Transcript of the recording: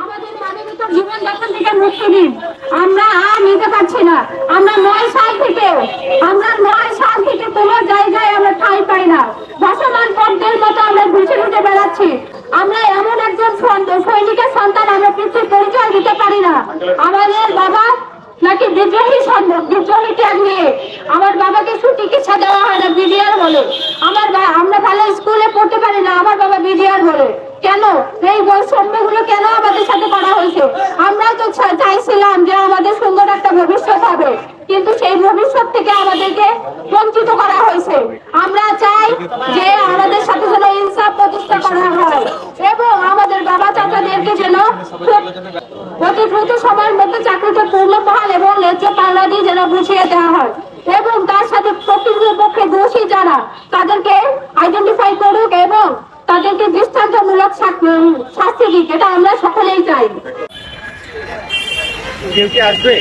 আমাদের মানবিক জীবনযাপন থেকে মুক্তি দিন। আমরা আর নিতে পারছি না। আমরা 9 সাল থেকে কোনো জায়গায় আমরা ঠাঁই পাই না। ভাসমান পদ্মের মতো আমরা ঘুষে ঘুষে বেড়াচ্ছি। আমরা এমন একজন সৈনিকের সন্তান, আমরা পৃথিবীর পরিচয় দিতে পারি না। আমাদের বাবা নাকি বিদ্রোহী ট্যাগ নিয়ে আমার বাবাকে সুচিকিৎসা দেওয়া হয় না, বিডিআর বলে। আমরা ভালো স্কুলে পড়তে পারি না, আমার বাবা বিডিআর বলে। কেন এই বৈষম্যগুলো কেন আমাদের সাথে করা হয়েছে? আমরা তো চাইছিলাম যে আমাদের সুন্দর একটা ভবিষ্যৎ হবে, কিন্তু সেই ভবিষ্যৎ থেকে আমাদেরকে বঞ্চিত করা হয়েছে। আমরা চাই যে আমাদের সাথে যেন ইনসাফ প্রতিষ্ঠা করা হয় এবং আমাদের বাবা চাচাদেরকে যেন অতি দ্রুত সময়ের মধ্যে চাকরিতে পূর্ণবহাল এবং ন্যায্য পাওনা দিয়ে যেন বুঝিয়ে দেওয়া হয় এবং তার সাথে প্রকৃতপক্ষে দোষী যারা তাদেরকে আইডেন্টিফাই করুক এবং তাদেরকে দৃষ্টান্তমূলক শাস্তি দিক। এটা আমরা সকলেই চাই। কেউ কি আসবে?